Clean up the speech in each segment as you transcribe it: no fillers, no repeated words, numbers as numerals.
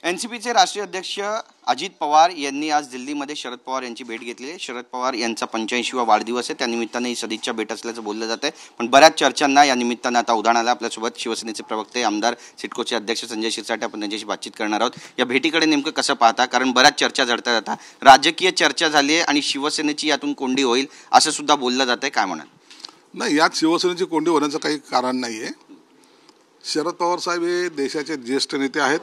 एनसीपीचे राष्ट्रीय अध्यक्ष अजित पवार यांनी आज दिल्लीमध्ये शरद पवार यांची भेट घेतली आहे। शरद पवार यांचा 85वा वाढदिवस आहे, त्यानिमित्ताने ही सदिच्छा भेट असल्याचं बोललं जात आहे। पण बऱ्याच चर्चांना या निमित्तानं आता उधाण आलं। आपल्यासोबत शिवसेनेचे प्रवक्ते आमदार सिडकोचे अध्यक्ष संजय शिरसाट आपण त्यांच्याशी बातचीत करणार आहोत। या भेटीकडे नेमकं कसं पाहता, कारण बऱ्याच चर्चा झडतात, आता राजकीय चर्चा झाली आहे आणि शिवसेनेची यातून कोंडी होईल असं सुद्धा बोललं जात आहे, काय म्हणाल? नाही, यात शिवसेनेची कोंडी होण्याचं काही कारण नाही आहे। शरद पवार साहेब हे देशाचे ज्येष्ठ नेते आहेत।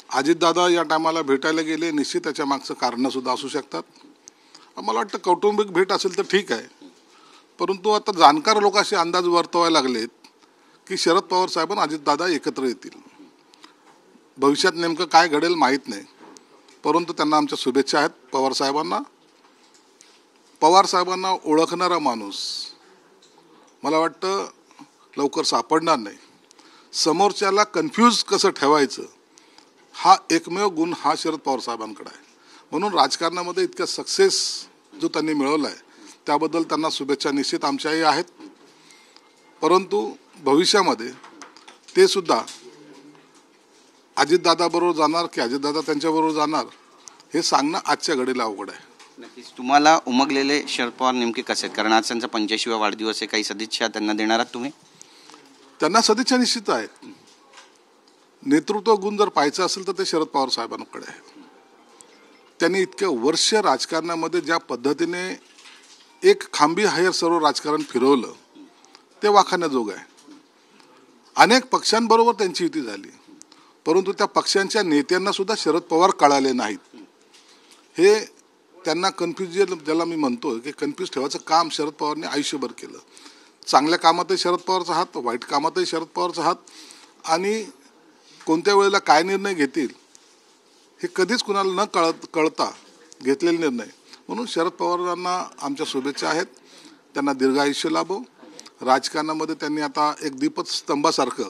अजितदादा या टायमाला भेटायला गेले, निश्चित त्याच्या मागचं कारणं सुद्धा असू शकतात। मला वाटतं कौटुंबिक भेट असेल तर ठीक आहे, परंतु आता जाणकार लोक असे अंदाज वर्तवायला लागलेत की शरद पवार साहेब आणि अजितदादा एकत्र येतील। भविष्यात नेमकं काय घडेल माहीत नाही, परंतु त्यांना आमच्या शुभेच्छा आहेत। पवार साहेबांना ओळखणारा माणूस मला वाटतं लवकर सापडणार नाही। समोरच्याला कन्फ्यूज कसं ठेवायचं हा एकमेव गुण हा शरद पवार साहेबांकडे आहे। म्हणून राजकारणामध्ये इतका सक्सेस जो त्यांनी मिळवला आहे त्याबद्दल त्यांना शुभेच्छा निश्चित आमच्याही आहेत। परंतु भविष्यामध्ये ते सुद्धा अजितदादाबरोबर जाणार की अजितदादा त्यांच्याबरोबर जाणार हे सांगणं आजच्या घडीला अवघड आहे। नक्कीच तुम्हाला उमगलेले शरद पवार नेमके कसे आहेत, कारण आज त्यांचा 85वा वाढदिवस आहे, काही सदिच्छा त्यांना देणार आहात तुम्ही? त्यांना सदिच्छा निश्चित आहेत। नेतृत्व गुण जर पाहायचं असेल तर ते शरद पवार साहेबांकडे आहे। त्यांनी इतके वर्ष राजकारणामध्ये ज्या पद्धतीने एक खांबी हायर सर्व राजकारण फिरवलं ते वाखाणण्याजोगं आहे। अनेक पक्षांबरोबर त्यांची युती झाली, परंतु त्या पक्षांच्या नेत्यांना सुद्धा शरद पवार कळाले नाहीत। हे त्यांना कन्फ्युजन ज्याला मी म्हणतो की कन्फ्यूज ठेवायचं काम शरद पवारने आयुष्यभर केलं। चांगल्या कामातही शरद पवारचा हात, वाईट कामातही शरद पवारचा हात, आणि कोणत्या वेळेला काय निर्णय घेतील हे कधीच कुणाला न कळता घेतलेले निर्णय। म्हणून शरद पवारांना आमच्या शुभेच्छा आहेत। त्यांना दीर्घायुष्य लाभो। राजकारणामध्ये त्यांनी आता एक दीपस्तंभासारखं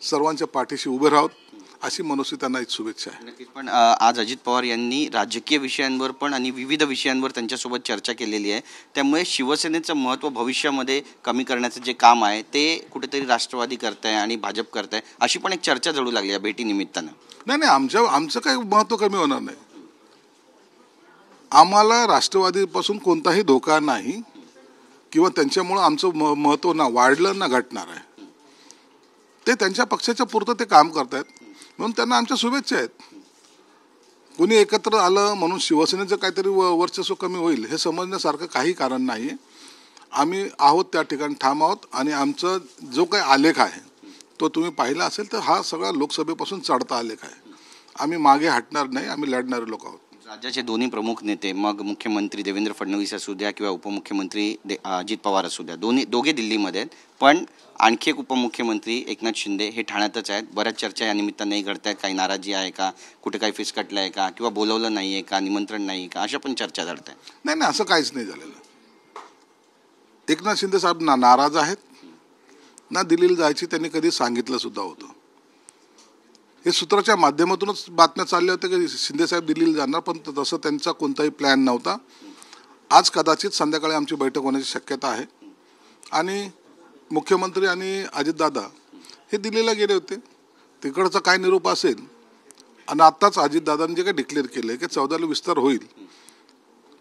सर्वांच्या पाठीशी उभे राहावं अशी मनोसी त्यांना एक शुभेच्छा आहे। नक्कीच, पण आज अजित पवार यांनी राजकीय विषयांवर पण आणि विविध विषयांवर त्यांच्यासोबत चर्चा केलेली आहे, त्यामुळे शिवसेनेचं महत्त्व भविष्यामध्ये कमी करण्याचं जे काम आहे ते कुठेतरी राष्ट्रवादी करत आहे आणि भाजप करत आहे, अशी पण एक चर्चा जडू लागली या भेटीनिमित्तानं। नाही, आमचं काही महत्त्व कमी होणार नाही। आम्हाला राष्ट्रवादीपासून कोणताही धोका नाही किंवा त्यांच्यामुळं आमचं महत्त्व ना वाढलं ना घटणार आहे। ते त्यांच्या पक्षाच्या पुरतं ते काम करत आहेत, म्हणून त्यांना आमच्या शुभेच्छा आहेत। कोणी एकत्र आलं म्हणून शिवसेनेचं काहीतरी वर्चस्व कमी होईल हे समजण्यासारखं काही कारण नाही आहे। आम्ही आहोत त्या ठिकाणी ठाम आहोत, आणि आमचा जो काही आलेख आहे तो तुम्ही पाहिला असेल तर हा सगळा लोकसभेपासून चढता आलेख आहे। आम्ही मागे हटणार नाही, आम्ही लढणारे लोक आहोत। राज्याचे दोन्ही प्रमुख नेते, मग मुख्यमंत्री देवेंद्र फडणवीस असू द्या किंवा उपमुख्यमंत्री अजित पवार असू द्या, दोघे दिल्लीमध्ये आहेत, पण आणखी एक उपमुख्यमंत्री एकनाथ शिंदे हे ठाण्यातच आहेत। बऱ्याच चर्चा या निमित्ताने घडत आहेत। काही नाराजी आहे का, कुठे काही फिसकटलं आहे का, किंवा बोलवलं नाही आहे का, निमंत्रण नाही का, अशा पण चर्चा घडत आहेत। नाही, असं काहीच नाही झालेलं। एकनाथ शिंदे साहेब नाराज आहेत ना, दिल्लीला जायची त्यांनी कधी सांगितलं सुद्धा होतं। हे सूत्राच्या माध्यमातूनच बातम्या चालल्या होत्या की शिंदे साहेब दिल्लीला जाणार, पण तसं त्यांचा कोणताही प्लॅन नव्हता। आज कदाचित संध्याकाळी आमची बैठक होण्याची शक्यता आहे, आणि मुख्यमंत्री आणि अजितदादा हे दिल्लीला गेले होते, तिकडचा काय निरोप असेल, आणि आत्ताच अजितदादांनी जे काही डिक्लेअर केले की 14ला विस्तार होईल,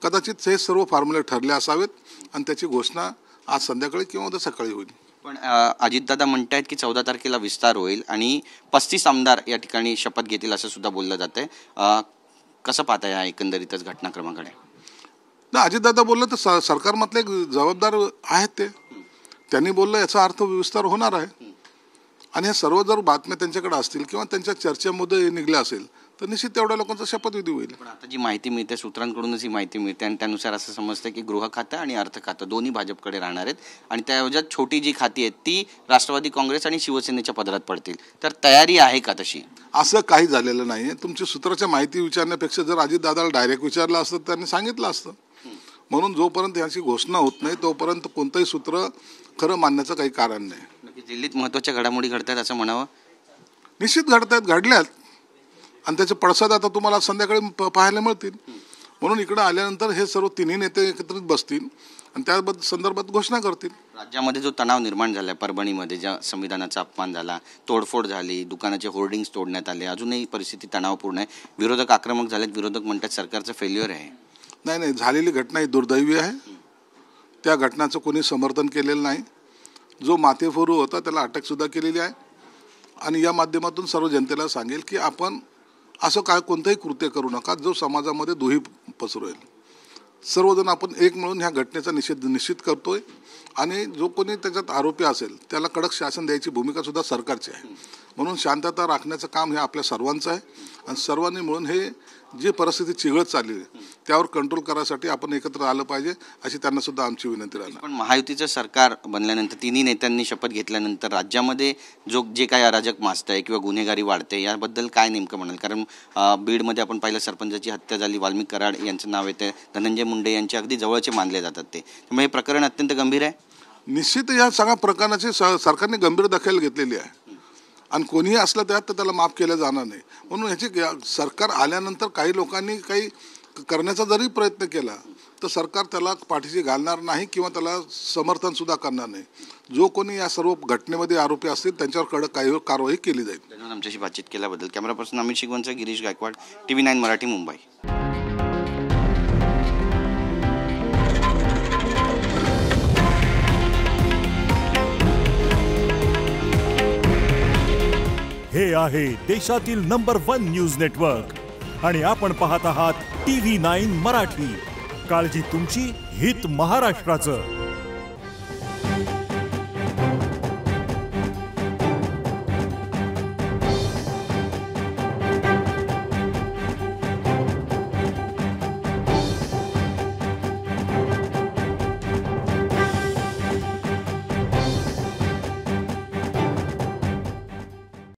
कदाचित हे सर्व फॉर्म्युले ठरले असावेत, आणि त्याची घोषणा आज संध्याकाळी किंवा उद्या सकाळी होईल। पण अजितदादा म्हणतायत की 14 तारखेला विस्तार होईल आणि 35 आमदार या ठिकाणी शपथ घेतील असं सुद्धा बोललं जात आहे। कसं पाहता या एकंदरीतच घटनाक्रमाकडे? ना, अजितदादा बोलले तर सरकारमधले एक जबाबदार आहेत, त्यांनी बोललं याचा अर्थ विस्तार होणार आहे, आणि हे सर्व जर बातम्या त्यांच्याकडे असतील किंवा त्यांच्या चर्चेमध्ये निघल्या असेल तर निश्चित तेवढ्या लोकांचा शपथविधी होईल। पण आता जी माहिती मिळते, सूत्रांकडूनच ही माहिती मिळते, आणि त्यानुसार असं समजतं की गृह खातं आणि अर्थ खातं दोन्ही भाजपकडे राहणार आहेत, आणि त्याऐवजी छोटी जी खाती आहेत ती राष्ट्रवादी काँग्रेस आणि शिवसेनेच्या पदरात पडतील, तर तयारी आहे का तशी? असं काही झालेलं नाही आहे। तुमची सूत्राच्या माहिती विचारण्यापेक्षा जर अजितदादाला डायरेक्ट विचारलं असतं तर त्यांनी सांगितलं असतं। म्हणून जोपर्यंत याची घोषणा होत नाही तोपर्यंत कोणतंही सूत्र खरं मानण्याचं काही कारण नाही। दिल्लीत महत्त्वाच्या घडामोडी घडतात असं म्हणावं? निश्चित घडल्यात, आणि त्याचे पडसाद आता तुम्हाला संध्याकाळी पाहायला मिळतील। म्हणून इकडे आल्यानंतर हे सर्व तिन्ही नेते एकत्रित बसतील आणि त्या संदर्भात घोषणा करतील। राज्यामध्ये जो तणाव निर्माण झाला परभणीमध्ये, ज्या संविधानाचा अपमान झाला, तोडफोड झाली, दुकानाचे होर्डिंग्स तोडण्यात आले, अजूनही परिस्थिती तणावपूर्ण आहे. विरोधक आक्रमक झालेत. विरोधक म्हणतात सरकारचं फेल्युअर आहे. नाही, झालेली घटना ही दुर्दैवी आहे. त्या घटनाचं कोणी समर्थन केलेलं नाही. जो माथेफोरू होता त्याला अटकसुद्धा केलेली आहे. आणि या माध्यमातून सर्व जनतेला सांगेल की आपण असं काय कोणतंही कृत्य करू नका जो समाजामध्ये दुही पसरवेल. सर्वजण आपण एक मिळून ह्या घटनेचा निषेध करतोय. आणि जो कोणी त्याच्यात आरोपी असेल त्याला कडक शासन द्यायची भूमिका सुद्धा सरकारची आहे. म्हणून शांतता राखण्याचं काम हे आपल्या सर्वांचं आहे. आणि सर्वांनी मिळून हे जी परिस्थिती चिघळत चालली आहे त्यावर कंट्रोल करायसाठी आपण एकत्र आलं पाहिजे, अशी त्यांना सुद्धा आमची विनंती राहणार. पण महायुतीचं सरकार बनल्यानंतर, तिन्ही नेत्यांनी शपथ घेतल्यानंतर राज्यामध्ये जे काही अराजक माजत आहे किंवा गुन्हेगारी वाढते, याबद्दल काय नेमकं म्हणाल? कारण बीडमध्ये आपण पाहिलं सरपंचाची हत्या झाली, वाल्मिक कराड यांचं नाव येतं, धनंजय मुंडे यांचे अगदी जवळचे मानले जातात ते. त्यामुळे हे प्रकरण अत्यंत गंभीर आहे. निश्चित या सगळ्या प्रकरणाची सरकारने गंभीर दखल घेतलेली आहे. आणि कोणीही असलं त्यात तर त्याला माफ केलं जाणार नाही. म्हणून ह्याची सरकार आल्यानंतर काही लोकांनी काही करण्याचा जरी प्रयत्न केला तर सरकार त्याला पाठीशी घालणार नाही किंवा त्याला समर्थन सुद्धा करणार नाही. जो कोणी या सर्व घटनेमध्ये आरोपी असतील त्यांच्यावर कडक कारवाई केली जाईल. धन्यवाद आमच्याशी बातचीत केल्याबद्दल. कॅमेरा पर्सन अमित शिगवणचा, गिरीश गायकवाड, TV9 मराठी, मुंबई. हे आहे देशातील नंबर 1 न्यूज नेटवर्क आणि आपण पाहत आहात TV9 मराठी. काळजी तुमची, हित महाराष्ट्राचं.